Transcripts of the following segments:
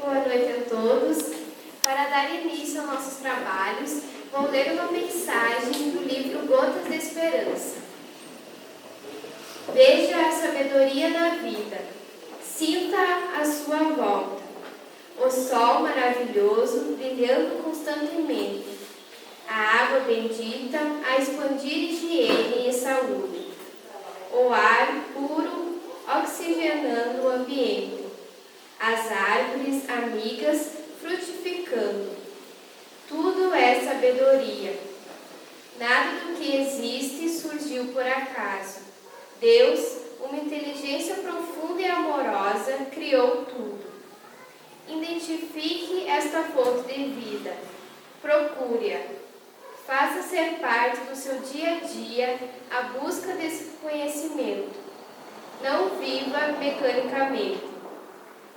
Boa noite a todos. Para dar início aos nossos trabalhos, vou ler uma mensagem do livro Gotas de Esperança. Veja a sabedoria na vida. Sinta-a à sua volta. O sol maravilhoso brilhando constantemente. A água bendita a expandir higiene e saúde. O ar puro oxigenando o ambiente. As árvores amigas frutificando. Tudo é sabedoria. Nada do que existe surgiu por acaso. Deus, uma inteligência profunda e amorosa, criou tudo. Identifique esta fonte de vida. Procure-a. Faça ser parte do seu dia a dia a busca desse conhecimento. Não viva mecanicamente.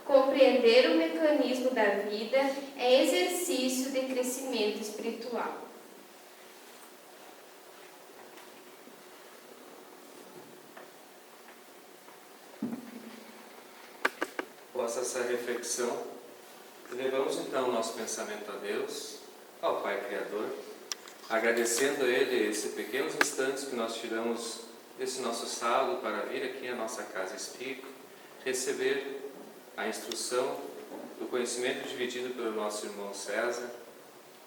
Compreender o mecanismo da vida é exercício de crescimento espiritual. Após essa reflexão, levamos então o nosso pensamento a Deus, ao Pai Criador, agradecendo a Ele esses pequenos instantes que nós tiramos desse nosso sábado para vir aqui à nossa casa espírita, receber a instrução, o conhecimento dividido pelo nosso irmão César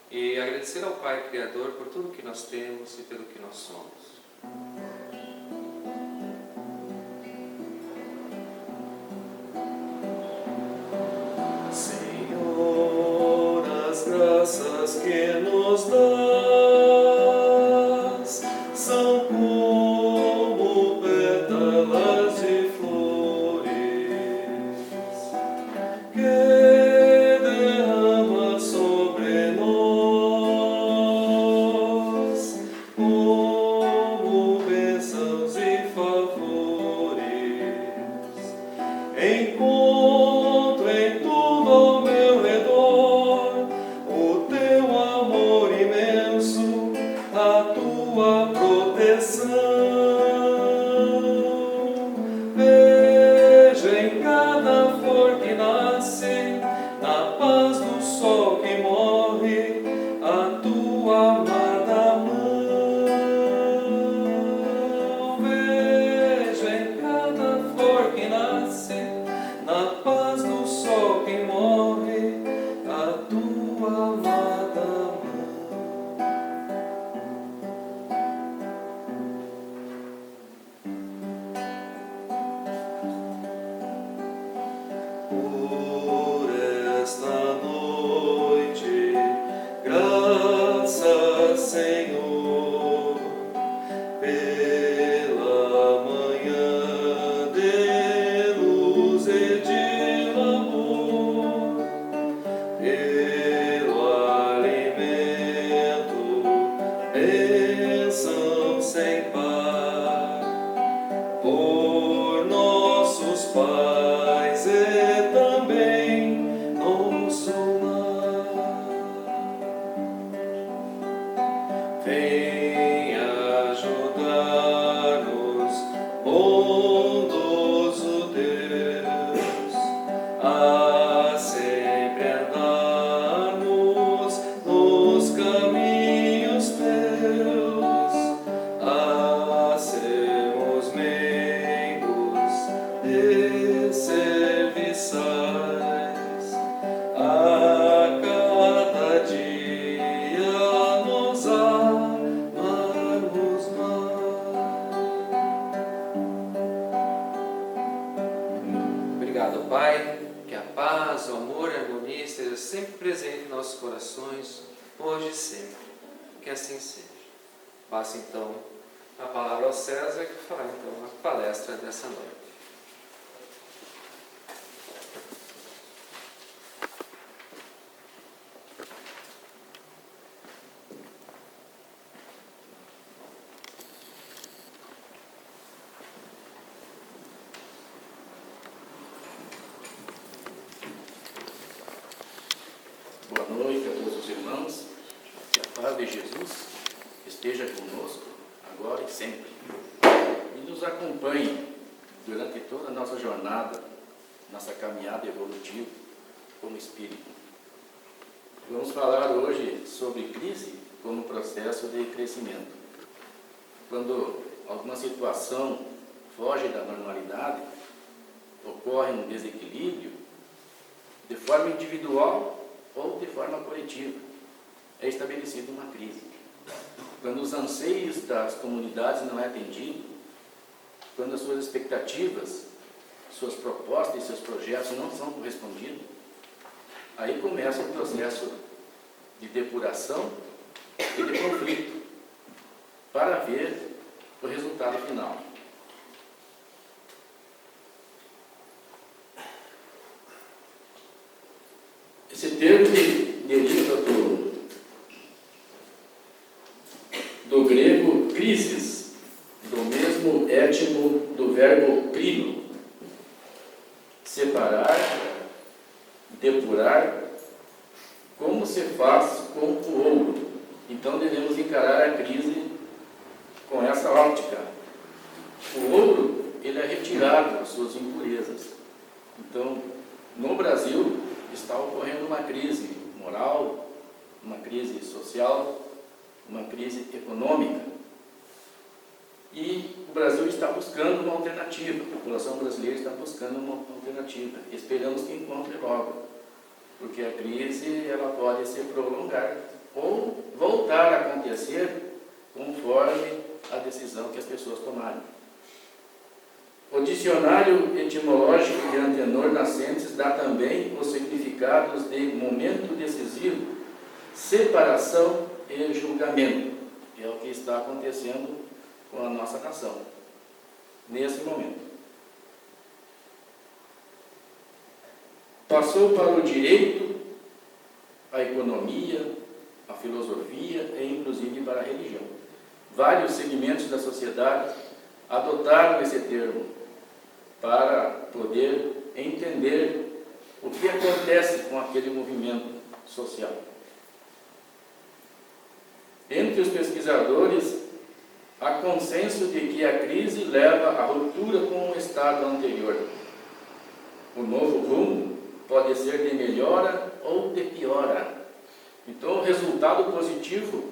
e agradecer ao Pai Criador por tudo que nós temos e pelo que nós somos. Senhor, as graças que nos dás são como pétalas de flores que derrama sobre nós como bênçãos e favores. Encontro em tudo ao meu redor o teu amor imenso, a tua proteção. Vejo em cada flor que nasce, na paz do sol que morre, a tua amada mão. Vejo em cada flor que nasce, na paz do sol que morre, a tua amada mão. Por esta noite, graças, Senhor, pela manhã de luz e de amor, pelo alimento, bênção sem par, por nossos pais e também nosso lar. Venha ajudar-nos, bondoso Deus, a sempre andarmos nos caminhos teus, a sermos meigos e serviçais, a cada dia nos amarmos mais. Obrigado, Pai, que a paz, o amor e a harmonia estejam sempre presentes em nossos corações, hoje e sempre. Que assim seja. Passo então a palavra ao César, que fará então a palestra dessa noite. Boa noite a todos os irmãos, que a paz de Jesus esteja conosco, agora e sempre, e nos acompanhe durante toda a nossa jornada, nossa caminhada evolutiva, como espírito. Vamos falar hoje sobre crise como processo de crescimento. Quando alguma situação foge da normalidade, ocorre um desequilíbrio, de forma individual ou de forma coletiva, é estabelecida uma crise. Quando os anseios das comunidades não é atendido, quando as suas expectativas, suas propostas e seus projetos não são correspondidos, aí começa o processo de depuração e de conflito, para ver o resultado final. Esse termo deriva do grego crisis, do mesmo étimo do verbo crino, separar, depurar, como se faz com o ouro. Então devemos encarar a crise com essa óptica. O ouro, ele é retirado das suas impurezas. Então, no Brasil, está ocorrendo uma crise moral, uma crise social, uma crise econômica. E o Brasil está buscando uma alternativa, a população brasileira está buscando uma alternativa. Esperamos que encontre logo, porque a crise ela pode se prolongar ou voltar a acontecer conforme a decisão que as pessoas tomarem. O dicionário etimológico de Antenor Nascentes dá também os significados de momento decisivo, separação e julgamento, que é o que está acontecendo com a nossa nação, nesse momento. Passou para o direito, a economia, a filosofia e inclusive para a religião. Vários segmentos da sociedade adotaram esse termo para poder entender o que acontece com aquele movimento social. Entre os pesquisadores, há consenso de que a crise leva à ruptura com o estado anterior. O novo rumo pode ser de melhora ou de piora. Então, o resultado positivo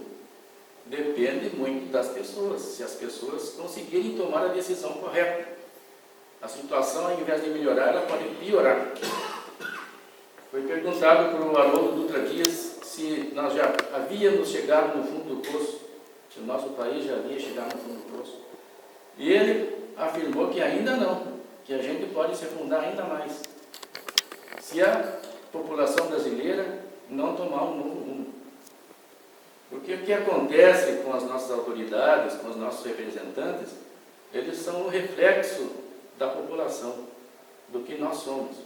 depende muito das pessoas, se as pessoas conseguirem tomar a decisão correta. A situação, ao invés de melhorar, ela pode piorar. Foi perguntado por o Haroldo Dutra Dias se nós já havíamos chegado no fundo do poço, se o nosso país já havia chegado no fundo do poço. E ele afirmou que ainda não, que a gente pode se afundar ainda mais, se a população brasileira não tomar um novo rumo. Porque o que acontece com as nossas autoridades, com os nossos representantes, eles são um reflexo da população, do que nós somos.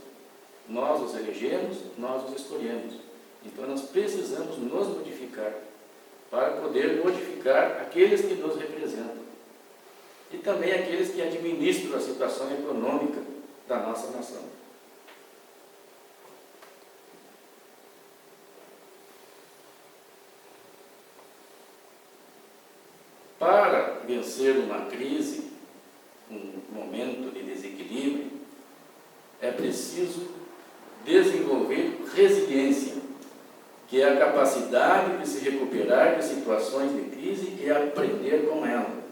Nós os elegemos, nós os escolhemos. Então nós precisamos nos modificar para poder modificar aqueles que nos representam e também aqueles que administram a situação econômica da nossa nação. Para vencer uma crise, um momento de desequilíbrio, é preciso desenvolver resiliência, que é a capacidade de se recuperar de situações de crise e aprender com ela.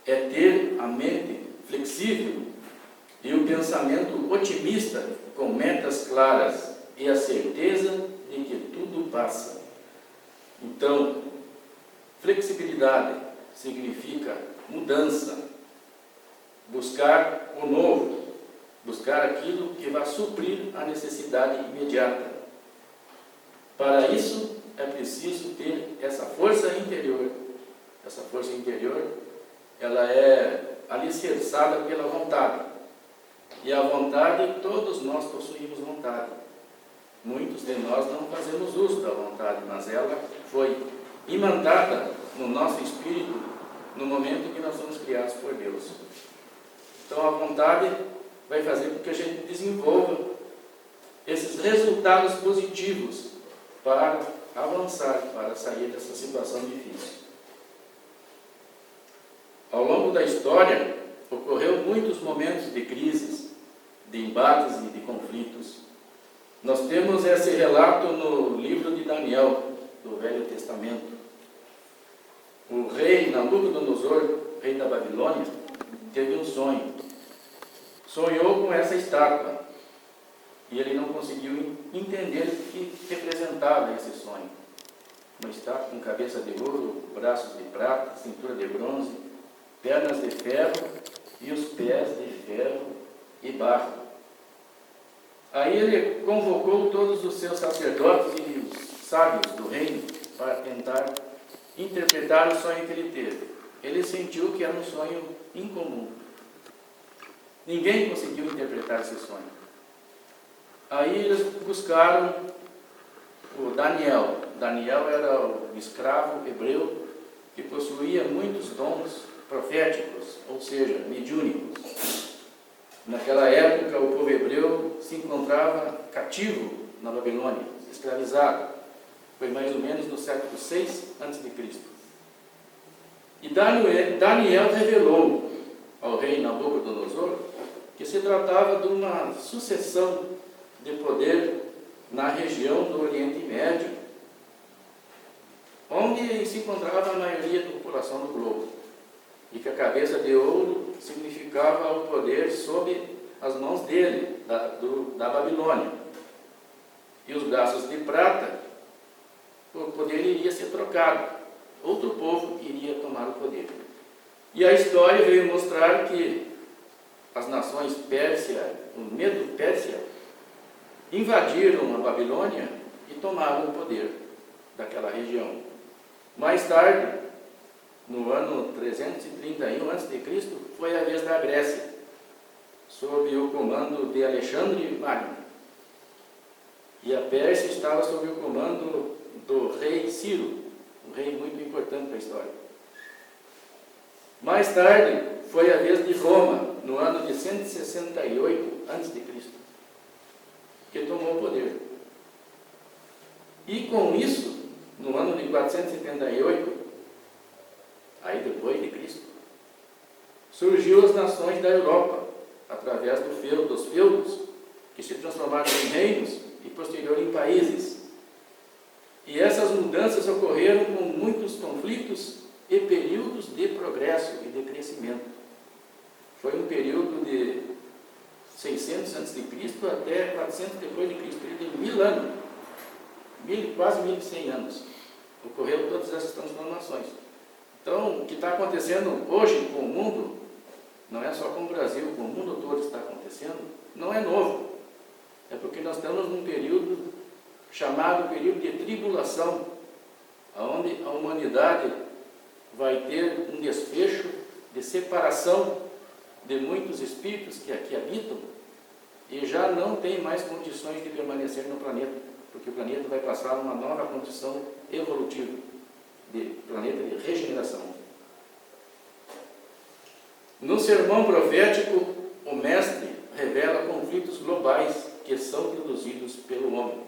É ter a mente flexível e o pensamento otimista com metas claras e a certeza de que tudo passa. Então, flexibilidade significa mudança, buscar o novo, buscar aquilo que vai suprir a necessidade imediata. Para isso, é preciso ter essa força interior. Essa força interior, ela é alicerçada pela vontade. E a vontade, todos nós possuímos vontade. Muitos de nós não fazemos uso da vontade, mas ela foi imantada no nosso espírito no momento em que nós somos criados por Deus. Então a vontade vai fazer com que a gente desenvolva esses resultados positivos para avançar, para sair dessa situação difícil. Ao longo da história, ocorreu muitos momentos de crises, de embates e de conflitos. Nós temos esse relato no livro de Daniel, do Velho Testamento. O rei Nabucodonosor, rei da Babilônia, teve um sonho. Sonhou com essa estátua. E ele não conseguiu entender o que representava esse sonho. Uma estátua com cabeça de ouro, braços de prata, cintura de bronze, pernas de ferro e os pés de ferro e barro. Aí ele convocou todos os seus sacerdotes e os sábios do reino para tentar interpretar o sonho que ele teve. Ele sentiu que era um sonho incomum. Ninguém conseguiu interpretar esse sonho. Aí eles buscaram o Daniel. Daniel era o escravo hebreu que possuía muitos dons proféticos, ou seja, mediúnicos. Naquela época, o povo hebreu se encontrava cativo na Babilônia, escravizado. Foi mais ou menos no século 6 a.C. E Daniel revelou ao rei Nabucodonosor que se tratava de uma sucessão de poder na região do Oriente Médio, onde se encontrava a maioria da população do globo, e que a cabeça de ouro significava o poder sob as mãos dele, da Babilônia, e os braços de prata, o poder iria ser trocado, outro povo iria tomar o poder. E a história veio mostrar que as nações Pérsia, o Medo-Pérsia, invadiram a Babilônia e tomaram o poder daquela região. Mais tarde, no ano 331 a.C., foi a vez da Grécia, sob o comando de Alexandre Magno. E a Pérsia estava sob o comando do rei Ciro, um rei muito importante da história. Mais tarde, foi a vez de Roma, no ano de 168 a.C., que tomou o poder. E com isso, no ano de 478, aí depois de Cristo, surgiu as nações da Europa, através dos feudos, que se transformaram em reinos e posterior em países. E essas mudanças ocorreram com muitos conflitos e períodos de progresso e de crescimento. Foi um período de 600 a.C. até 400 depois de Cristo, de 1000 anos, quase 1100 anos, ocorreram todas essas transformações. Então, o que está acontecendo hoje com o mundo, não é só com o Brasil, com o mundo todo está acontecendo, não é novo. É porque nós estamos num período chamado período de tribulação, onde a humanidade vai ter um desfecho de separação de muitos espíritos que aqui habitam e já não tem mais condições de permanecer no planeta, porque o planeta vai passar uma nova condição evolutiva, de planeta de regeneração. No sermão profético, o mestre revela conflitos globais que são produzidos pelo homem.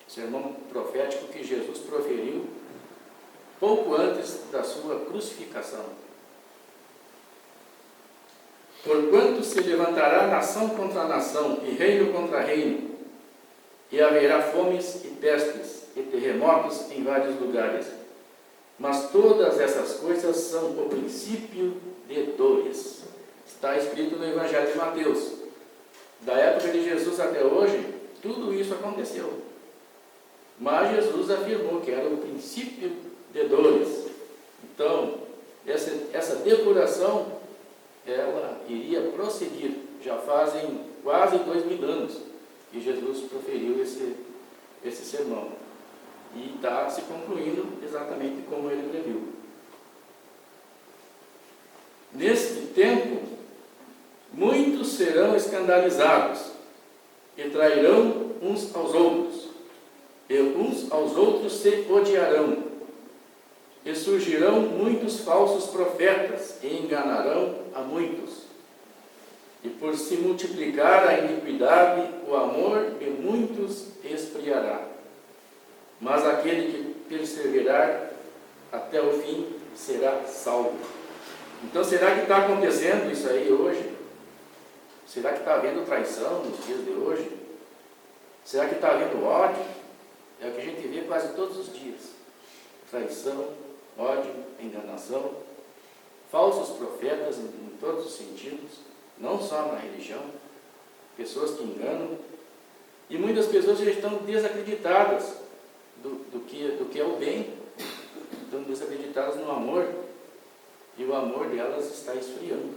O sermão profético que Jesus proferiu pouco antes da sua crucificação. Porquanto se levantará nação contra nação, e reino contra reino, e haverá fomes e pestes, e terremotos em vários lugares. Mas todas essas coisas são o princípio de dores. Está escrito no Evangelho de Mateus. Da época de Jesus até hoje, tudo isso aconteceu. Mas Jesus afirmou que era o princípio de dores. Então, essa depuração, ela iria prosseguir. Já fazem quase 2000 anos que Jesus proferiu esse sermão. E está se concluindo exatamente como ele previu. Neste tempo, muitos serão escandalizados e trairão uns aos outros, e uns aos outros se odiarão, e surgirão muitos falsos profetas e enganarão a muitos. E por se multiplicar a iniquidade, o amor de muitos esfriará. Mas aquele que perseverar até o fim será salvo. Então, será que está acontecendo isso aí hoje? Será que está havendo traição nos dias de hoje? Será que está havendo ódio? É o que a gente vê quase todos os dias. Traição, ódio, enganação, falsos profetas em todos os sentidos, não só na religião, pessoas que enganam, e muitas pessoas já estão desacreditadas do que é o bem, estão desacreditadas no amor, e o amor delas está esfriando.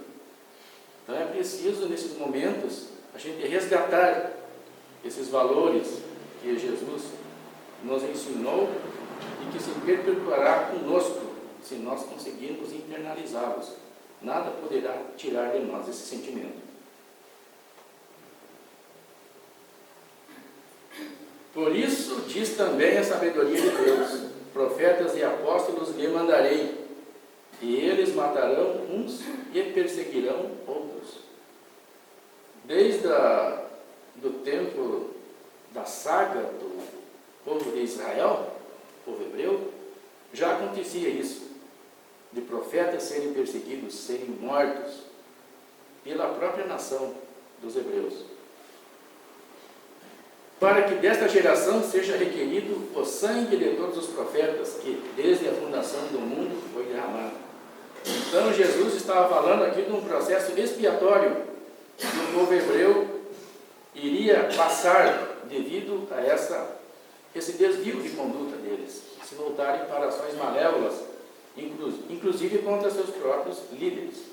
Então é preciso, nesses momentos, a gente resgatar esses valores que Jesus nos ensinou e que se perpetuará conosco se nós conseguirmos internalizá-los. Nada poderá tirar de nós esse sentimento. Por isso diz também a sabedoria de Deus: profetas e apóstolos lhe mandarei, e eles matarão uns e perseguirão outros. Desde do tempo da saga do povo de Israel, povo hebreu, já acontecia isso, de profetas serem perseguidos, serem mortos pela própria nação dos hebreus, para que desta geração seja requerido o sangue de todos os profetas que desde a fundação do mundo foi derramado. Então Jesus estava falando aqui de um processo expiatório que o povo hebreu iria passar devido a esse desvio de conduta deles, se voltarem para ações malévolas, inclusive contra seus próprios líderes.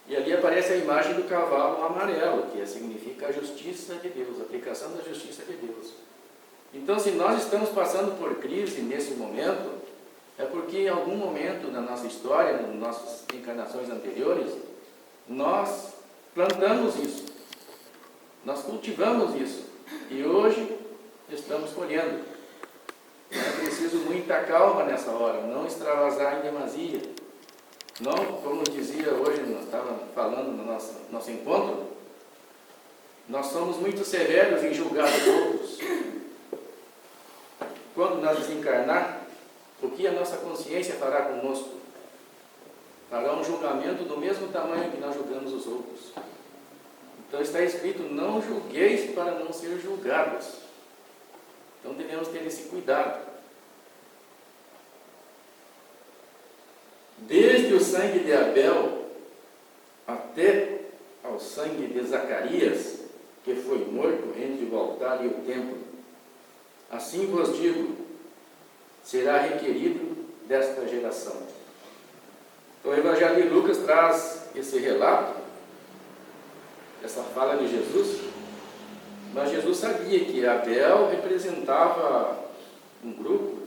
E ali aparece a imagem do cavalo amarelo, que significa a justiça de Deus, a aplicação da justiça de Deus. Então, se nós estamos passando por crise nesse momento, é porque em algum momento na nossa história, nas nossas encarnações anteriores, nós plantamos isso, nós cultivamos isso, e hoje estamos colhendo. É preciso muita calma nessa hora, não extravasar em demasia. Não, como dizia hoje, nós estávamos falando no nosso encontro, nós somos muito severos em julgar os outros. Quando nós desencarnar, o que a nossa consciência fará conosco? Fará um julgamento do mesmo tamanho que nós julgamos os outros. Então está escrito: não julgueis para não ser julgados. Então devemos ter esse cuidado. Desde o sangue de Abel até ao sangue de Zacarias, que foi morto entre o altar e o templo, assim vos digo, será requerido desta geração. Então o Evangelho de Lucas traz esse relato, essa fala de Jesus, mas Jesus sabia que Abel representava um grupo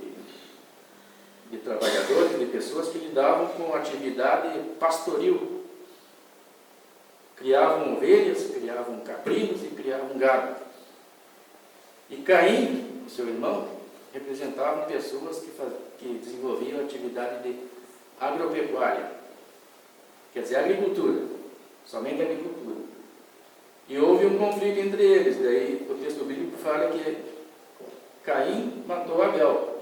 de trabalhadores, de pessoas que lidavam com atividade pastoril. Criavam ovelhas, criavam caprinos e criavam gado. E Caim, o seu irmão, representavam pessoas que desenvolviam atividade de agropecuária, quer dizer, agricultura, somente agricultura. E houve um conflito entre eles, daí o texto bíblico fala que Caim matou Abel.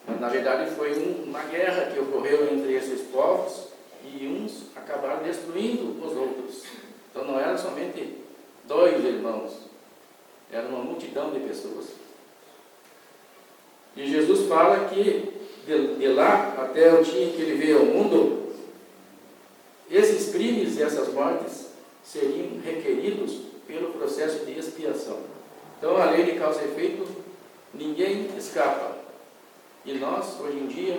Mas, na verdade, foi uma guerra que ocorreu entre esses povos e uns acabaram destruindo os outros. Então não eram somente dois irmãos, era uma multidão de pessoas. E Jesus fala que de lá até o dia em que ele veio ao mundo, esses crimes e essas mortes seriam requeridos pelo processo de expiação. Então a lei de causa e efeito, ninguém escapa. E nós, hoje em dia,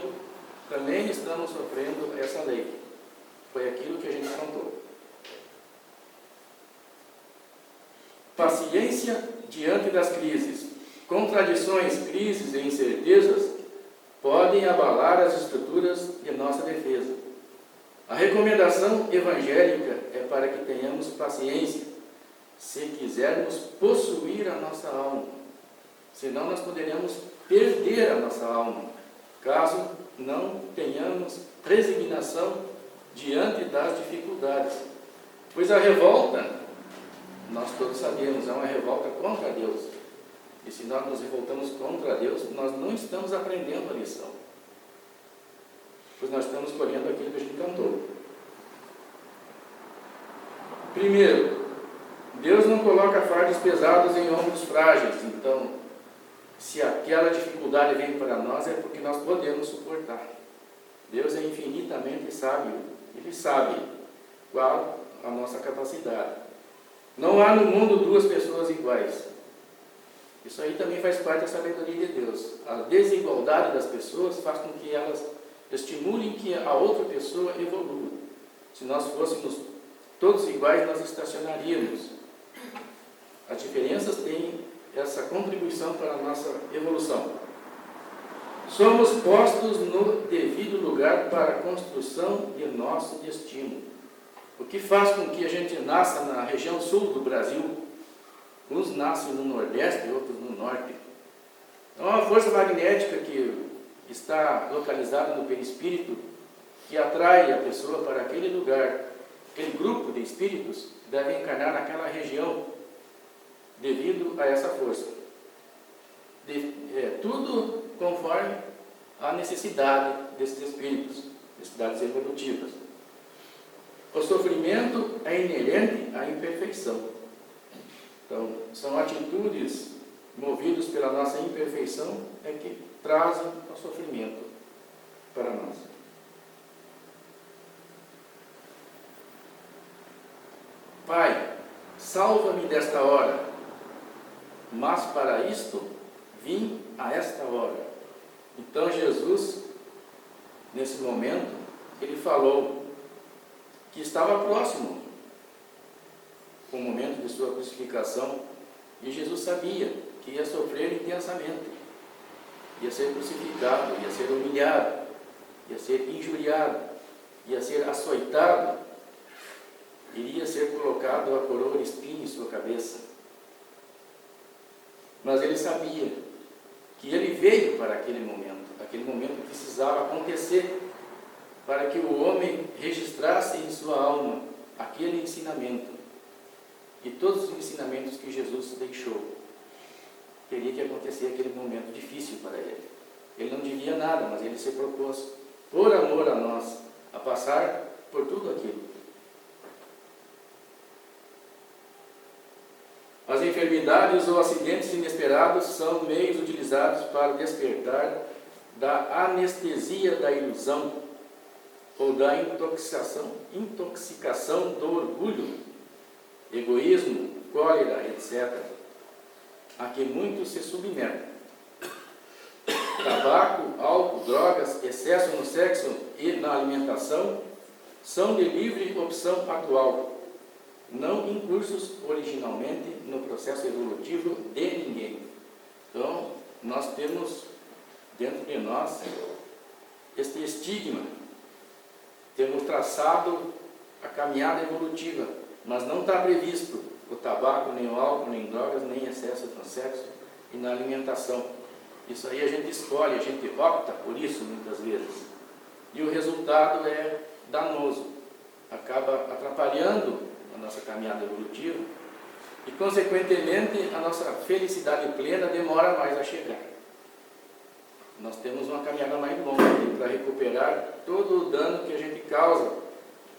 também estamos sofrendo essa lei. Foi aquilo que a gente contou. Paciência diante das crises. Contradições, crises e incertezas podem abalar as estruturas de nossa defesa. A recomendação evangélica é para que tenhamos paciência, se quisermos possuir a nossa alma. Senão nós poderemos perder a nossa alma, caso não tenhamos resignação diante das dificuldades. Pois a revolta, nós todos sabemos, é uma revolta contra Deus. E se nós nos revoltamos contra Deus, nós não estamos aprendendo a lição. Pois nós estamos colhendo aquilo que a gente cantou. Primeiro, Deus não coloca fardos pesados em ombros frágeis. Então, se aquela dificuldade vem para nós, é porque nós podemos suportar. Deus é infinitamente sábio. Ele sabe qual a nossa capacidade. Não há no mundo duas pessoas iguais. Isso aí também faz parte da sabedoria de Deus. A desigualdade das pessoas faz com que elas estimulem que a outra pessoa evolua. Se nós fôssemos todos iguais, nós estacionaríamos. As diferenças têm essa contribuição para a nossa evolução. Somos postos no devido lugar para a construção de nosso destino. O que faz com que a gente nasça na região sul do Brasil, uns nascem no Nordeste e outros no Norte. É uma força magnética que está localizada no perispírito, que atrai a pessoa para aquele lugar. Aquele grupo de espíritos deve encarnar naquela região devido a essa força. Tudo conforme a necessidade desses espíritos, necessidades evolutivas. O sofrimento é inerente à imperfeição. Então, são atitudes movidas pela nossa imperfeição que trazem o sofrimento para nós. Pai, salva-me desta hora, mas para isto vim a esta hora. Então Jesus, nesse momento, ele falou que estava próximo com o momento de sua crucificação, e Jesus sabia que ia sofrer intensamente, ia ser crucificado, ia ser humilhado, ia ser injuriado, ia ser açoitado, iria ser colocado a coroa de espinho em sua cabeça. Mas ele sabia que ele veio para aquele momento precisava acontecer para que o homem registrasse em sua alma aquele ensinamento. E todos os ensinamentos que Jesus deixou, teria que acontecer aquele momento difícil para ele. Ele não devia nada, mas ele se propôs, por amor a nós, a passar por tudo aquilo. As enfermidades ou acidentes inesperados são meios utilizados para despertar da anestesia da ilusão ou da intoxicação do orgulho, egoísmo, cólera, etc., a que muitos se submetem. Tabaco, álcool, drogas, excesso no sexo e na alimentação são de livre opção atual, não incursos originalmente no processo evolutivo de ninguém. Então, nós temos dentro de nós este estigma, temos traçado a caminhada evolutiva, mas não está previsto o tabaco, nem o álcool, nem drogas, nem excesso no sexo e na alimentação. Isso aí a gente escolhe, a gente opta por isso muitas vezes. E o resultado é danoso, acaba atrapalhando a nossa caminhada evolutiva e, consequentemente, a nossa felicidade plena demora mais a chegar. Nós temos uma caminhada mais longa para recuperar todo o dano que a gente causa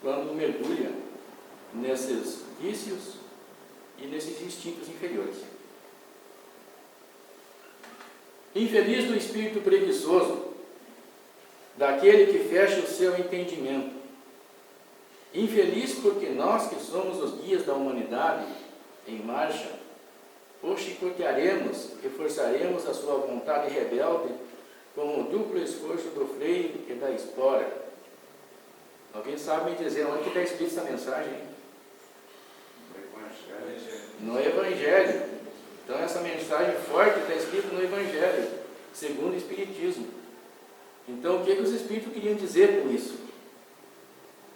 quando mergulha nesses vícios e nesses instintos inferiores. Infeliz do espírito preguiçoso, daquele que fecha o seu entendimento. Infeliz porque nós, que somos os guias da humanidade em marcha, o chicotearemos, reforçaremos a sua vontade rebelde com o duplo esforço do freio e da espora. Alguém sabe me dizer onde está escrita essa mensagem? No Evangelho. Então essa mensagem forte está escrita no Evangelho, segundo o Espiritismo. Então o que os Espíritos queriam dizer com isso?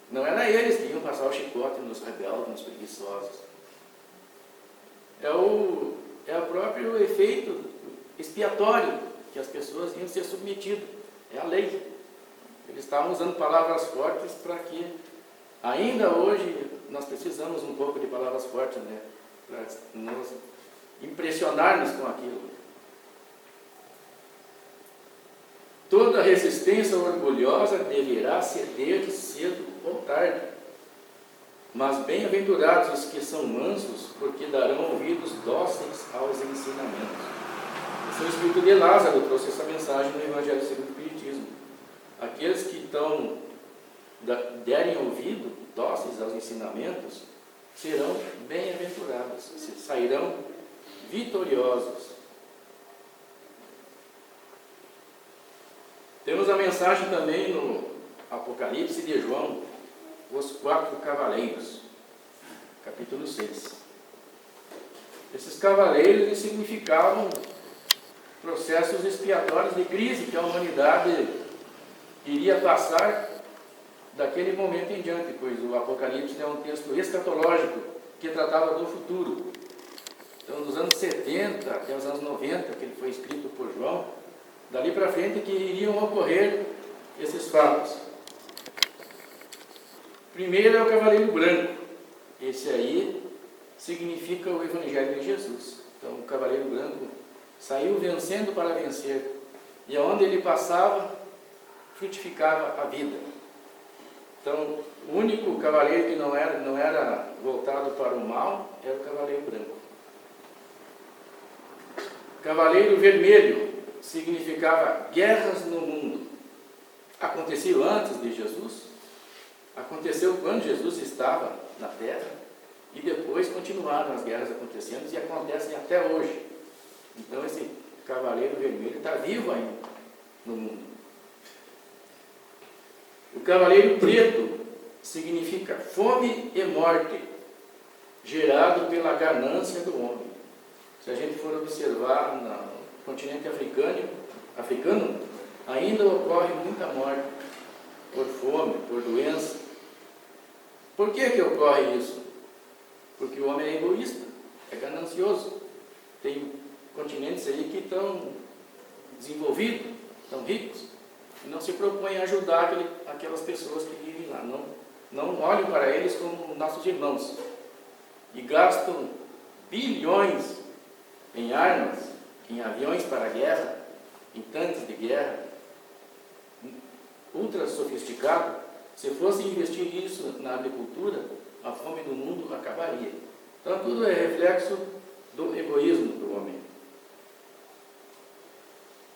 Não era eles que iam passar o chicote nos rebeldes, nos preguiçosos. É o próprio efeito expiatório que as pessoas iam ser submetidas. É a lei. Eles estavam usando palavras fortes para que, ainda hoje, nós precisamos um pouco de palavras fortes, né? Para nos impressionarmos com aquilo. Toda resistência orgulhosa deverá ceder cedo ou tarde. Mas bem-aventurados os que são mansos, porque darão ouvidos dóceis aos ensinamentos. Esse é o espírito de Lázaro, trouxe essa mensagem no Evangelho segundo o Espiritismo. Aqueles que derem ouvido, dóceis aos ensinamentos, serão bem-aventurados, sairão vitoriosos. Temos a mensagem também no Apocalipse de João, os 4 cavaleiros, capítulo 6. Esses cavaleiros eles significavam processos expiatórios de crise que a humanidade iria passar daquele momento em diante, pois o Apocalipse é um texto escatológico que tratava do futuro. Então, dos anos 70 até os anos 90, que ele foi escrito por João, dali para frente que iriam ocorrer esses fatos. Primeiro é o cavaleiro branco. Esse aí significa o Evangelho de Jesus. Então, o cavaleiro branco saiu vencendo para vencer. E aonde ele passava, frutificava a vida. Então, o único cavaleiro que não era voltado para o mal era o cavaleiro branco. Cavaleiro vermelho significava guerras no mundo. Aconteceu antes de Jesus, aconteceu quando Jesus estava na terra e depois continuaram as guerras acontecendo e acontecem até hoje. Então esse cavaleiro vermelho está vivo ainda no mundo. O cavaleiro preto significa fome e morte, gerado pela ganância do homem. Se a gente for observar no continente africano, ainda ocorre muita morte por fome, por doença. Por que ocorre isso? Porque o homem é egoísta, é ganancioso. Tem continentes aí que estão desenvolvidos, estão ricos, e não se propõem a ajudar aquelas pessoas que vivem lá. Não olham para eles como nossos irmãos. E gastam bilhões em armas, em aviões para a guerra, em tanques de guerra, ultra sofisticado. Se fosse investir isso na agricultura, a fome do mundo acabaria. Então tudo é reflexo do egoísmo do homem.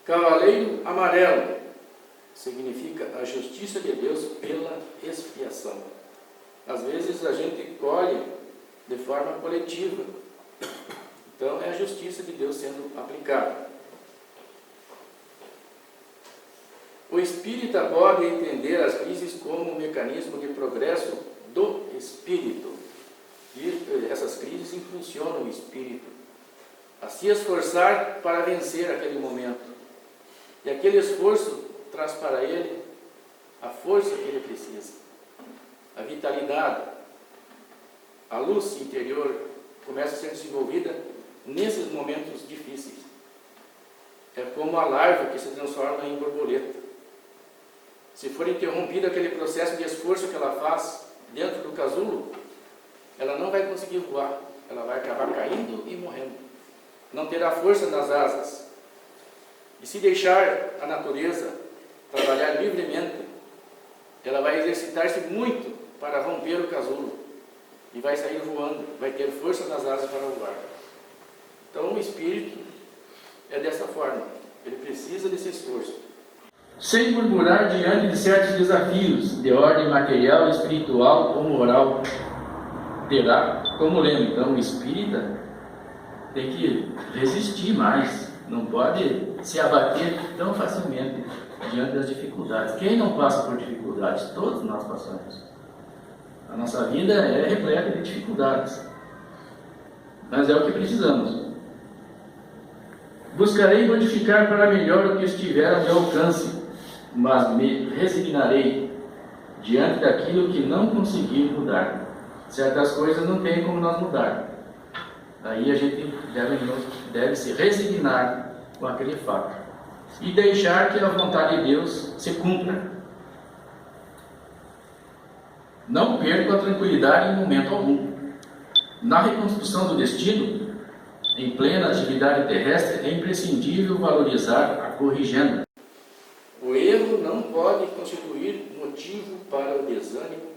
Cavaleiro amarelo significa a justiça de Deus pela expiação. Às vezes a gente colhe de forma coletiva. Então é a justiça de Deus sendo aplicada. O espírita pode entender as crises como um mecanismo de progresso do espírito. E essas crises impulsionam o espírito a se esforçar para vencer aquele momento. E aquele esforço traz para ele a força que ele precisa, a vitalidade, a luz interior começa a ser desenvolvida nesses momentos difíceis. É como a larva que se transforma em borboleta. Se for interrompido aquele processo de esforço que ela faz dentro do casulo, ela não vai conseguir voar, ela vai acabar caindo e morrendo. Não terá força nas asas. E se deixar a natureza trabalhar livremente, ela vai exercitar-se muito para romper o casulo e vai sair voando, vai ter força nas asas para voar. Então o espírito é dessa forma, ele precisa desse esforço. Sem murmurar diante de certos desafios de ordem material, espiritual ou moral, terá como lema. Então o espírita tem que resistir mais, não pode se abater tão facilmente diante das dificuldades. Quem não passa por dificuldades? Todos nós passamos. A nossa vida é repleta de dificuldades, mas é o que precisamos. Buscarei modificar para melhor o que estiver ao meu alcance, mas me resignarei diante daquilo que não conseguir mudar. Certas coisas não tem como nós mudar. Aí a gente deve se resignar com aquele fato e deixar que a vontade de Deus se cumpra. Não perca a tranquilidade em momento algum. Na reconstrução do destino, em plena atividade terrestre, é imprescindível valorizar a corrigenda. O erro não pode constituir motivo para o desânimo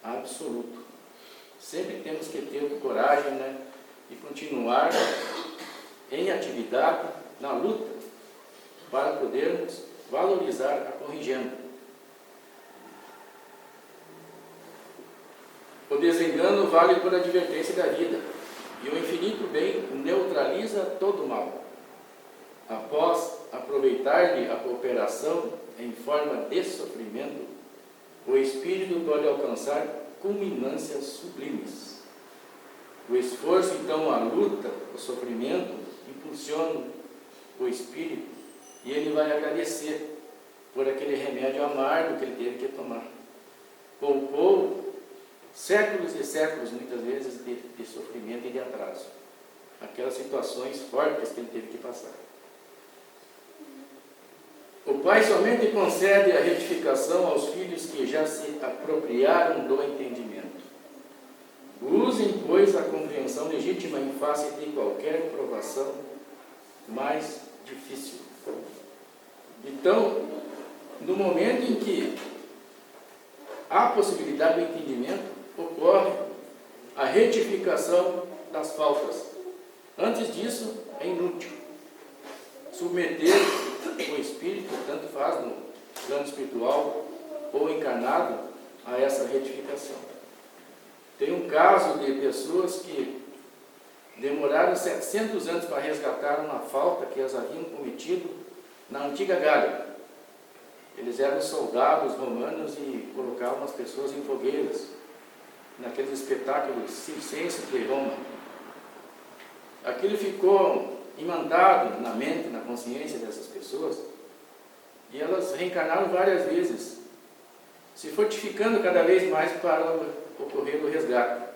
absoluto. sempre temos que ter coragem, né, e continuar em atividade, na luta, para podermos valorizar a corrigenda. O desengano vale por advertência da vida, e o infinito bem neutraliza todo o mal. Após aproveitar-lhe a cooperação em forma de sofrimento, o espírito pode alcançar culminâncias sublimes. O esforço, então, a luta, o sofrimento, impulsionam o espírito e ele vai agradecer por aquele remédio amargo que ele teve que tomar. Poupou séculos e séculos, muitas vezes, de sofrimento e de atraso. Aquelas situações fortes que ele teve que passar. O Pai somente concede a retificação aos filhos que já se apropriaram do entendimento. Usem, pois, a compreensão legítima em face de qualquer provação mais difícil. Então, no momento em que há possibilidade do entendimento, ocorre a retificação das faltas. Antes disso, é inútil. Submeter o espírito, tanto faz no plano espiritual ou encarnado, a essa retificação. Tem um caso de pessoas que demoraram 700 anos para resgatar uma falta que elas haviam cometido na antiga Gália. Eles eram soldados romanos e colocavam as pessoas em fogueiras, naqueles espetáculos circenses de Roma. Aquilo ficou imantado na mente, na consciência dessas pessoas, e elas reencarnaram várias vezes, se fortificando cada vez mais para ocorrer o resgate,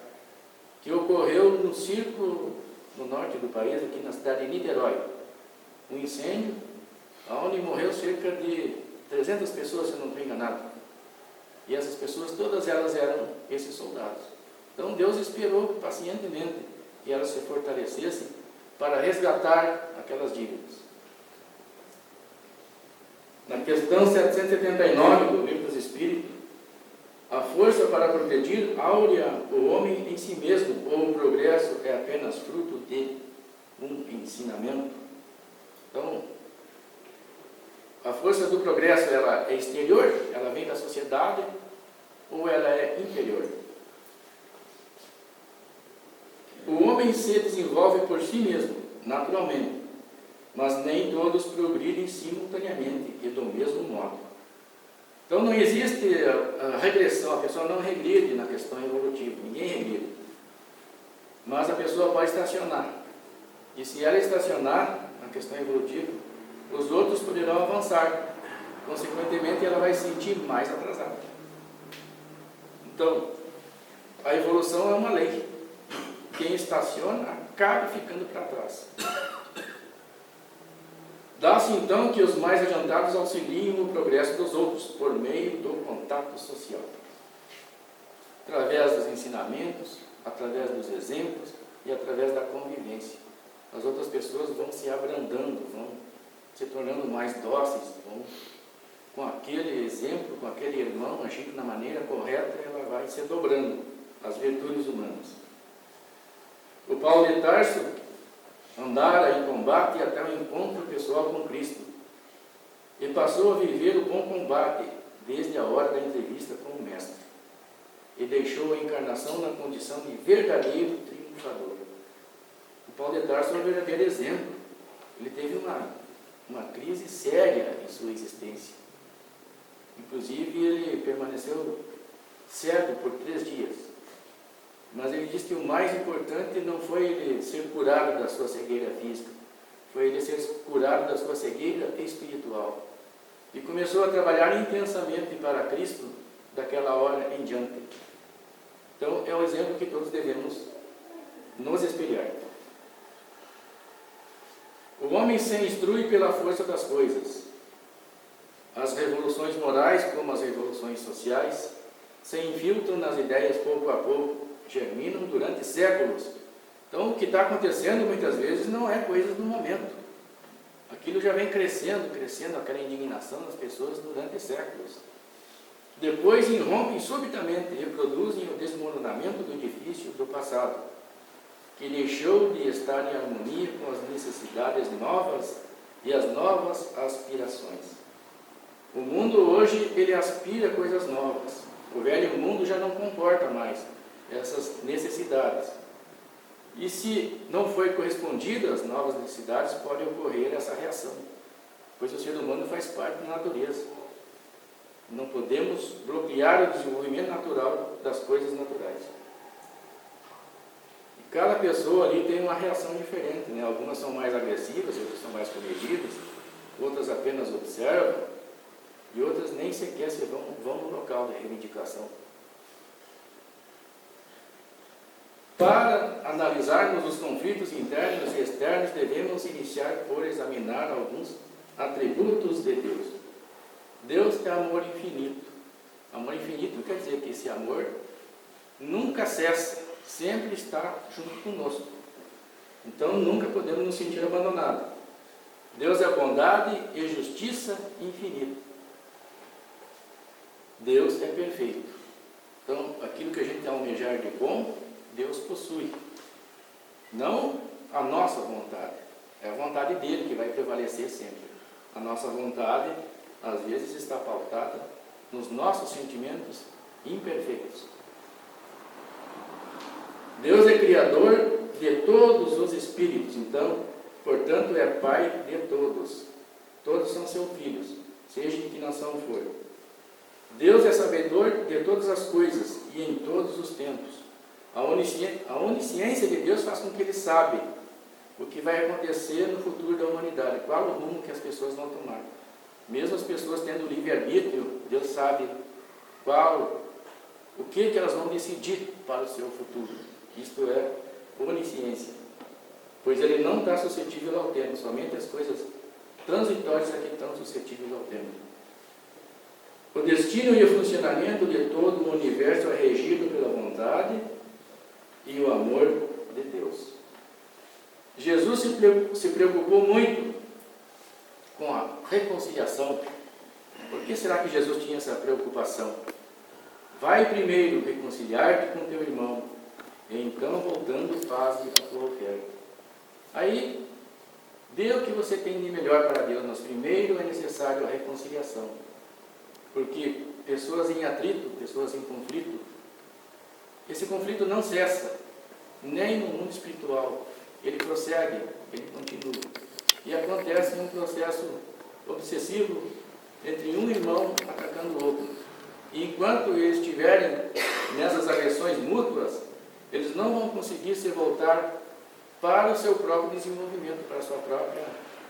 que ocorreu no circo no norte do país, aqui na cidade de Niterói. Um incêndio, onde morreu cerca de 300 pessoas, se eu não estou enganado. E essas pessoas, todas elas eram esses soldados. Então Deus esperou pacientemente que elas se fortalecessem para resgatar aquelas dívidas. Na questão 779 do Livro dos Espíritos, a força para progredir áurea o homem em si mesmo, ou o progresso é apenas fruto de um ensinamento. Então, a força do progresso, ela é exterior, ela vem da sociedade, ou ela é interior? O homem se desenvolve por si mesmo, naturalmente, mas nem todos progridem simultaneamente e do mesmo modo. Então não existe a regressão, a pessoa não regride na questão evolutiva, ninguém regride. Mas a pessoa pode estacionar. E se ela estacionar na questão evolutiva, os outros poderão avançar. Consequentemente, ela vai se sentir mais atrasada. Então, a evolução é uma lei. Quem estaciona acaba ficando para trás. Dá-se então que os mais adiantados auxiliem no progresso dos outros, por meio do contato social. Através dos ensinamentos, através dos exemplos e através da convivência. As outras pessoas vão se abrandando, vão se tornando mais dóceis, vão, com aquele exemplo, com aquele irmão, agindo da maneira correta, ela vai se dobrando as virtudes humanas. O Paulo de Tarso andara em combate até o encontro pessoal com Cristo e passou a viver o bom combate desde a hora da entrevista com o Mestre e deixou a encarnação na condição de verdadeiro triunfador. O Paulo de Tarso é um verdadeiro exemplo. Ele teve uma crise séria em sua existência. Inclusive, ele permaneceu cego por 3 dias. Mas ele diz que o mais importante não foi ele ser curado da sua cegueira física, foi ele ser curado da sua cegueira espiritual. E começou a trabalhar intensamente para Cristo daquela hora em diante. Então, é o exemplo que todos devemos nos espelhar. O homem se instrui pela força das coisas. As revoluções morais, como as revoluções sociais, se infiltram nas ideias pouco a pouco, germinam durante séculos. Então, o que está acontecendo muitas vezes não é coisa do momento. Aquilo já vem crescendo, aquela indignação das pessoas durante séculos. Depois irrompem subitamente, reproduzem o desmoronamento do edifício vício do passado, que deixou de estar em harmonia com as necessidades novas e as novas aspirações. O mundo hoje, ele aspira coisas novas. O velho mundo já não comporta mais essas necessidades. E se não foi correspondido às novas necessidades, pode ocorrer essa reação, pois o ser humano faz parte da natureza. Não podemos bloquear o desenvolvimento natural das coisas naturais. E cada pessoa ali tem uma reação diferente, né? Algumas são mais agressivas, outras são mais comedidas, outras apenas observam, e outras nem sequer vão no local de reivindicação. Para analisarmos os conflitos internos e externos, devemos iniciar por examinar alguns atributos de Deus. Deus é amor infinito. Amor infinito quer dizer que esse amor nunca cessa, sempre está junto conosco. Então nunca podemos nos sentir abandonados. Deus é bondade e justiça infinita. Deus é perfeito. Então aquilo que a gente almejar de bom, Deus possui. Não a nossa vontade. É a vontade dele que vai prevalecer sempre. A nossa vontade, às vezes, está pautada nos nossos sentimentos imperfeitos. Deus é criador de todos os espíritos, então, portanto, é pai de todos. Todos são seus filhos, seja em que nação for. Deus é sabedor de todas as coisas e em todos os tempos. A onisciência de Deus faz com que ele sabe o que vai acontecer no futuro da humanidade, qual o rumo que as pessoas vão tomar. Mesmo as pessoas tendo livre-arbítrio, Deus sabe o que elas vão decidir para o seu futuro. Isto é onisciência. Pois ele não está suscetível ao tempo, somente as coisas transitórias é que estão suscetíveis ao tempo. O destino e o funcionamento de todo o universo é regido pela vontade e o amor de Deus. Jesus se preocupou muito com a reconciliação. Por que será que Jesus tinha essa preocupação? Vai primeiro reconciliar-te com teu irmão, e então, voltando, faze a tua oferta. Aí, dê o que você tem de melhor para Deus, mas primeiro é necessário a reconciliação. Porque pessoas em atrito, pessoas em conflito, esse conflito não cessa, nem no mundo espiritual. Ele prossegue, ele continua. E acontece um processo obsessivo entre um irmão atacando o outro. E enquanto eles estiverem nessas agressões mútuas, eles não vão conseguir se voltar para o seu próprio desenvolvimento, para a sua própria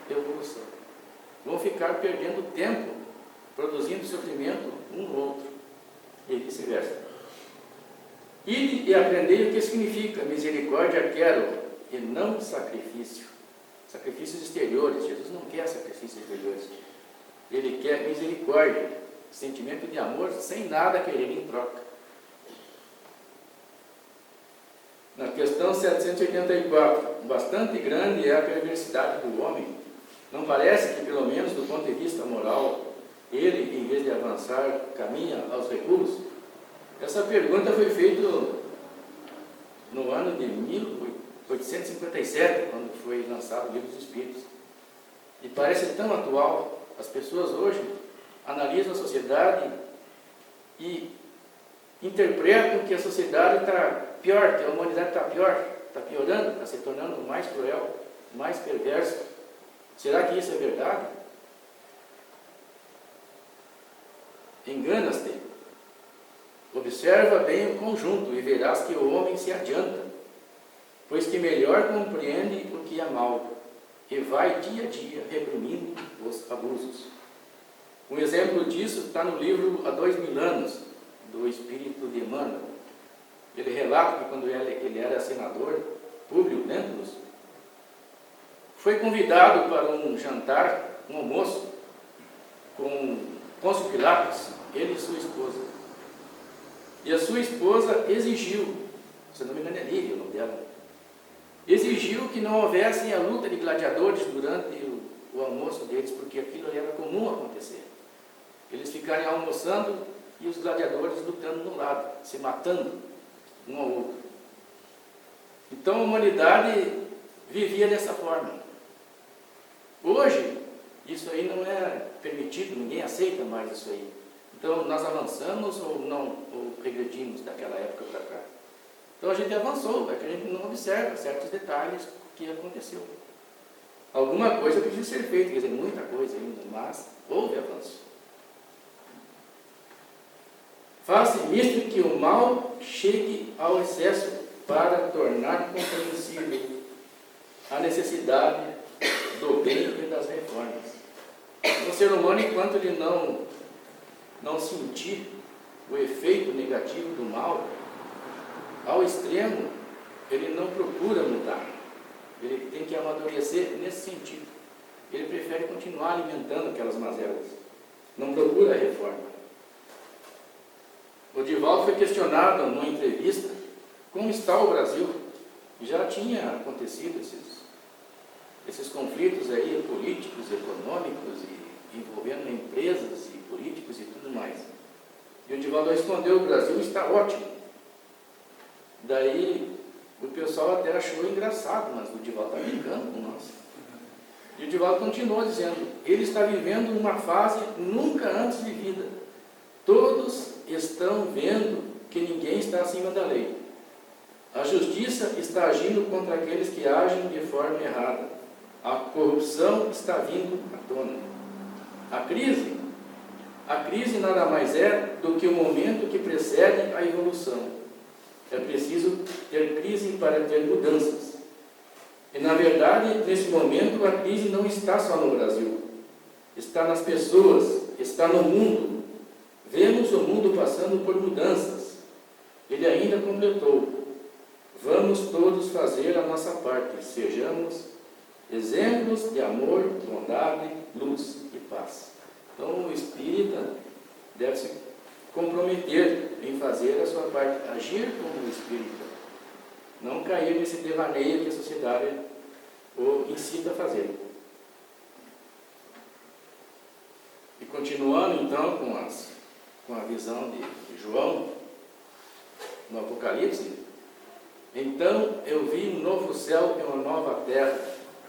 evolução. Vão ficar perdendo tempo, produzindo sofrimento um no outro, e vice-versa. Ide e aprendei o que significa misericórdia quero, e não sacrifício. Sacrifícios exteriores. Jesus não quer sacrifícios exteriores. Ele quer misericórdia, sentimento de amor, sem nada querer em troca. Na questão 784, bastante grande é a perversidade do homem. Não parece que, pelo menos do ponto de vista moral, ele, em vez de avançar, caminha aos recuos? Essa pergunta foi feita no ano de 1857, quando foi lançado o Livro dos Espíritos. E parece tão atual. As pessoas hoje analisam a sociedade e interpretam que a sociedade está pior, que a humanidade está pior, está piorando, está se tornando mais cruel, mais perversa. Será que isso é verdade? Enganas-te. Observa bem o conjunto e verás que o homem se adianta, pois que melhor compreende o que é mal, e vai dia a dia reprimindo os abusos. Um exemplo disso está no livro Há 2000 anos, do Espírito de Emmanuel. Ele relata que quando ele era senador, Públio Lentulus, foi convidado para um jantar, um almoço, com Pôncio Pilatos, ele e sua esposa. E a sua esposa exigiu, se não me engano é Lídia o nome dela, exigiu que não houvesse a luta de gladiadores durante o almoço deles, porque aquilo ali era comum acontecer. Eles ficarem almoçando e os gladiadores lutando no lado, se matando um ao outro. Então a humanidade vivia dessa forma. Hoje, isso aí não é permitido, ninguém aceita mais isso aí. Então nós avançamos ou não, ou regredimos daquela época para cá. Então a gente avançou, é que a gente não observa certos detalhes que aconteceu. Alguma coisa precisa ser feita, quer dizer, muita coisa ainda, mas houve avanço. Faça isto que o mal chegue ao excesso para tornar compreensível a necessidade do bem e das reformas. O ser humano, enquanto ele não sentir o efeito negativo do mal, ao extremo, ele não procura mudar. Ele tem que amadurecer nesse sentido. Ele prefere continuar alimentando aquelas mazelas. Não procura a reforma. O Divaldo foi questionado numa entrevista como está o Brasil. Já tinha acontecido esses conflitos aí políticos, econômicos, e envolvendo empresas e políticos e tudo mais. E o Divaldo respondeu: o Brasil está ótimo. Daí o pessoal até achou engraçado, mas o Divaldo está brincando com nós. E o Divaldo continuou dizendo: ele está vivendo uma fase nunca antes vivida. Todos estão vendo que ninguém está acima da lei. A justiça está agindo contra aqueles que agem de forma errada. A corrupção está vindo à tona. A crise nada mais é do que o momento que precede a evolução. É preciso ter crise para ter mudanças. E, na verdade, nesse momento, a crise não está só no Brasil. Está nas pessoas, está no mundo. Vemos o mundo passando por mudanças. Ele ainda completou: vamos todos fazer a nossa parte. Sejamos exemplos de amor, bondade, luz e paz. Então, o espírita deve se comprometer em fazer a sua parte, agir como espírita, não cair nesse devaneio que a sociedade o incita a fazer. E continuando então com a visão de João no Apocalipse: então eu vi um novo céu e uma nova terra,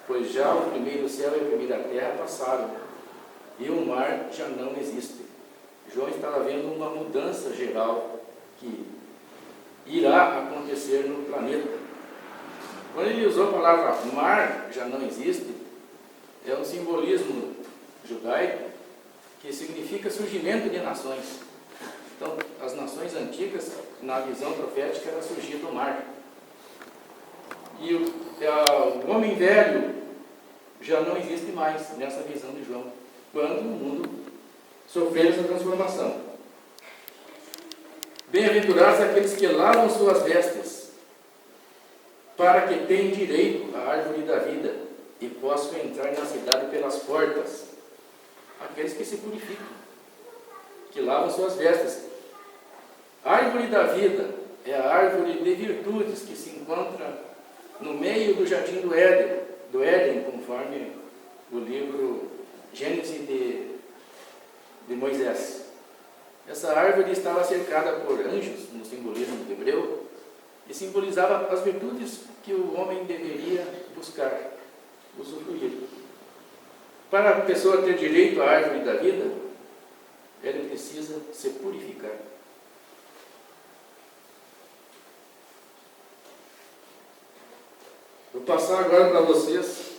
pois já o primeiro céu e a primeira terra passaram, e o mar já não existe. João estava vendo uma mudança geral que irá acontecer no planeta. Quando ele usou a palavra mar já não existe, é um simbolismo judaico que significa surgimento de nações. Então, as nações antigas, na visão profética, era surgir do mar. E o homem velho já não existe mais nessa visão de João, quando o mundo sofrer essa transformação. Bem-aventurados aqueles que lavam suas vestes, para que tenham direito à árvore da vida e possam entrar na cidade pelas portas. Aqueles que se purificam, que lavam suas vestes. A árvore da vida é a árvore de virtudes que se encontra no meio do jardim do Éden, conforme o livro Gênesis de Moisés. Essa árvore estava cercada por anjos, no simbolismo hebreu, e simbolizava as virtudes que o homem deveria buscar, usufruir. Para a pessoa ter direito à árvore da vida, ela precisa se purificar. Vou passar agora para vocês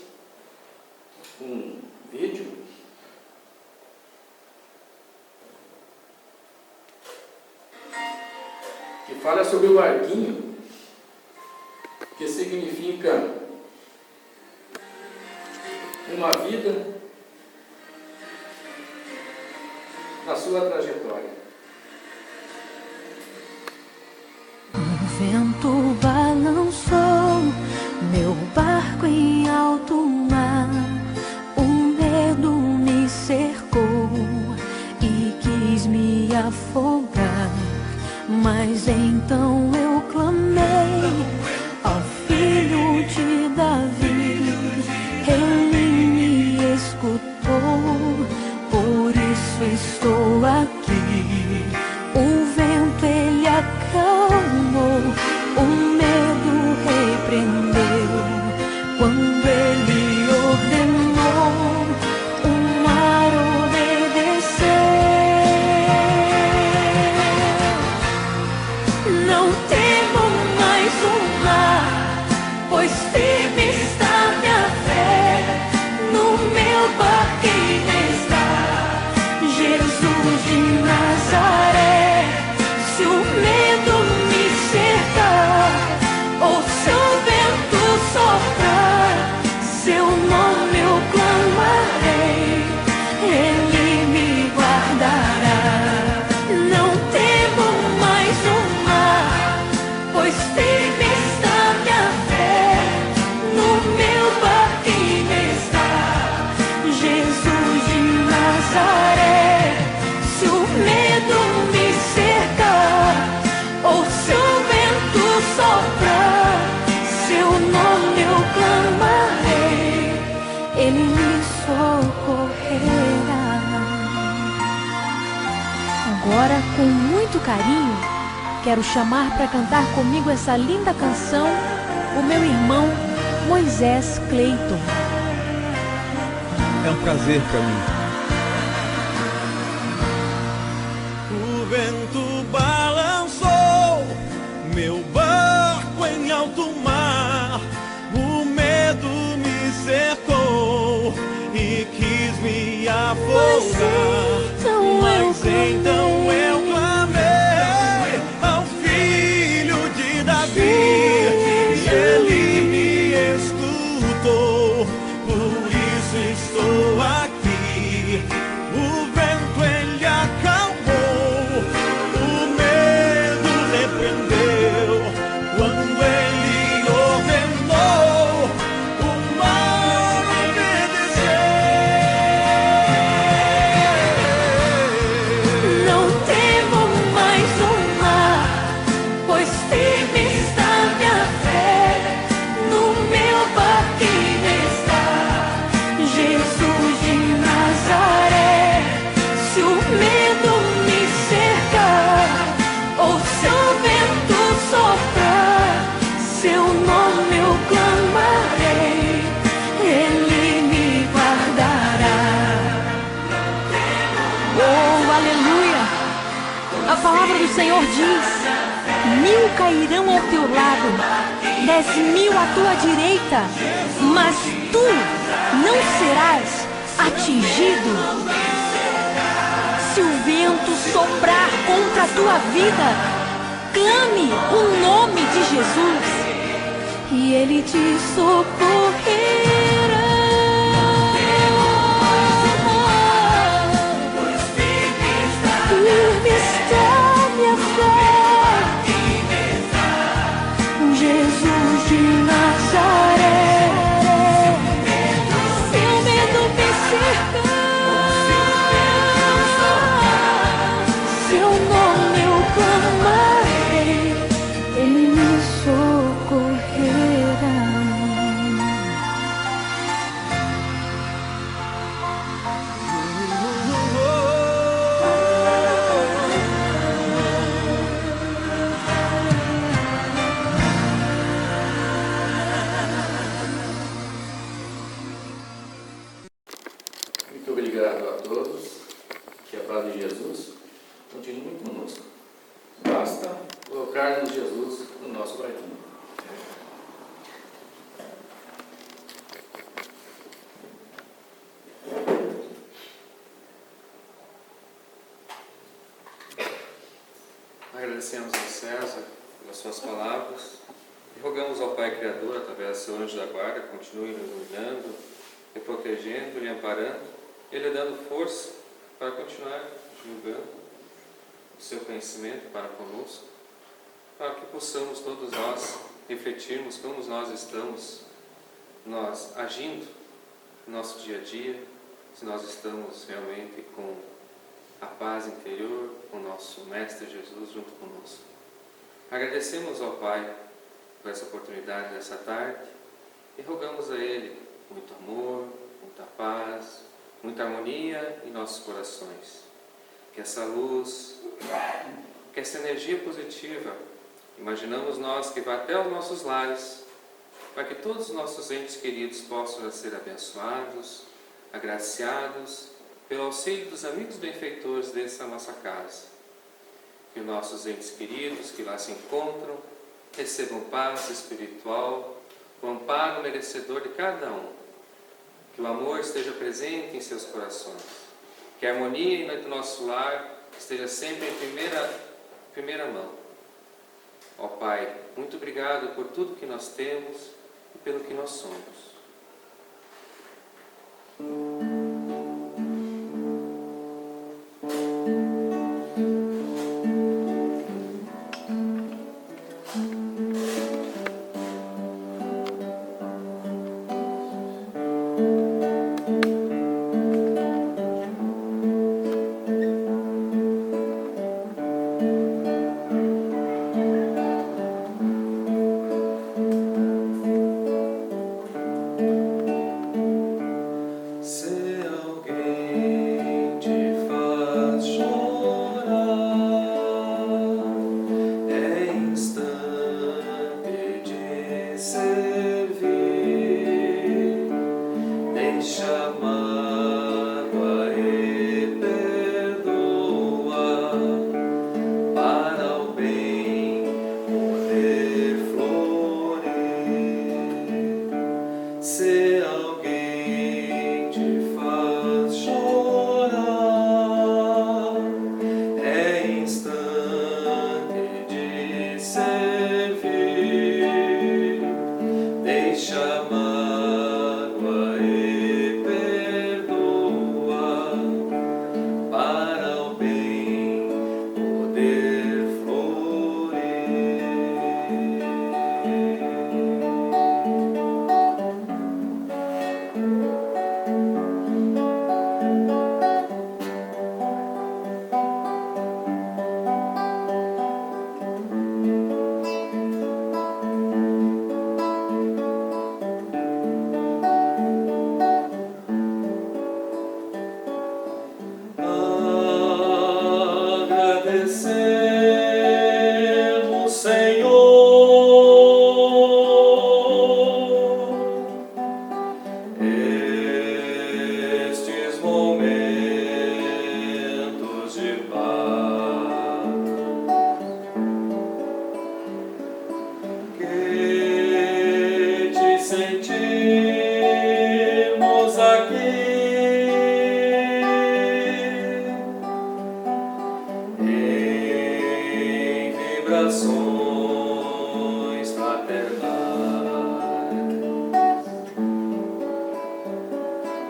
um vídeo que fala sobre o barquinho, que significa uma vida na sua trajetória. O vento balançou meu barco em alto mar, o medo me cercou e quis me afogar, mas então eu clamei ao filho de Davi, ele me escutou, por isso estou aqui. O vento ele acalmou, o medo mais um mar, pois firme está minha fé, no meu barquinho está Jesus de Nazaré. Se o medo me cercar, ou se o vento soprar, seu nome eu clamarei, Ele me guardará. Não temo mais o mar, pois firme está minha fé, no meu barquinho está Jesus de Nazaré. Se o medo me cercar, ou se o vento soprar, seu nome eu clamarei, Ele me socorrerá. Agora, com muito carinho, quero chamar para cantar comigo essa linda canção o meu irmão Moisés Cleiton. É um prazer para mim. O vento balançou meu barco em alto mar, o medo me cercou e quis me afogar. Mas então eu clamei ao filho de Davi e ele me escutou. Por isso estou aqui. O vento ele acalmou, o medo repreendeu. Quando ele ordenou, o mar obedeceu. Não temo mais o mar, pois firme está minha fé, no meu barquinho está Jesus de Nazaré. Se o medo me cercar, ou se o vento soprar, seu nome eu clamarei, Ele me guardará. Oh, aleluia! A palavra do Senhor diz: 1000 cairão ao teu lado, 10.000 à tua direita, mas tu não serás atingido. Se o vento soprar contra a tua vida, clame o nome de Jesus E Ele te socorrerá. Firme está minha fé, Jesus de Nazaré. Seu medo me cercar, seu nome eu clamarei, Ele me socorrerá. Muito obrigado a todos. Que a paz de Jesus continue conosco. Basta colocarmos Jesus no nosso barquinho. Agradecemos ao César pelas suas palavras e rogamos ao Pai Criador, através do seu anjo da guarda, continue nos iluminando, lhe protegendo, lhe amparando e lhe dando força para continuar julgando o seu conhecimento para conosco, para que possamos todos nós refletirmos como nós estamos agindo no nosso dia a dia, se nós estamos realmente com a paz interior, com o nosso Mestre Jesus junto conosco. Agradecemos ao Pai por essa oportunidade dessa tarde e rogamos a Ele muito amor, muita paz, muita harmonia em nossos corações. Que essa luz, que essa energia positiva, imaginamos nós que vai até os nossos lares, para que todos os nossos entes queridos possam ser abençoados, agraciados, pelo auxílio dos amigos benfeitores dessa nossa casa. Que os nossos entes queridos que lá se encontram recebam paz espiritual, o amparo merecedor de cada um. Que o amor esteja presente em seus corações. Que a harmonia do nosso lar esteja sempre em primeira mão. Ó Pai, muito obrigado por tudo que nós temos e pelo que nós somos.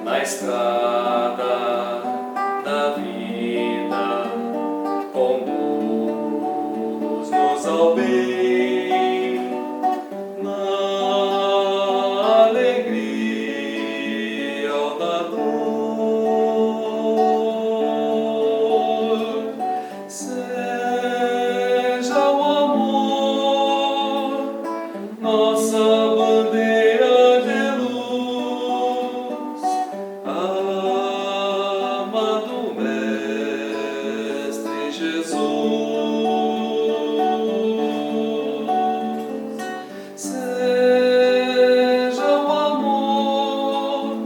Na estrada da vida, conduz-nos ao bem, na alegria ou na dor. Seja o amor nossa bandeira de luz, amado Mestre Jesus. Seja o amor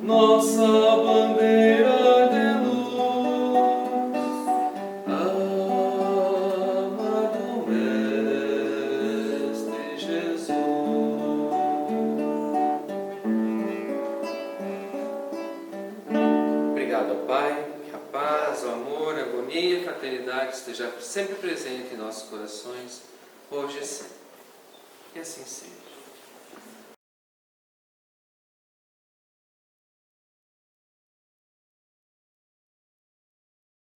nossa bandeira de luz, amado Mestre Jesus. Obrigado, Pai, que a paz, o amor, a harmonia e a fraternidade esteja sempre presente em nossos corações, hoje e sempre. E assim seja.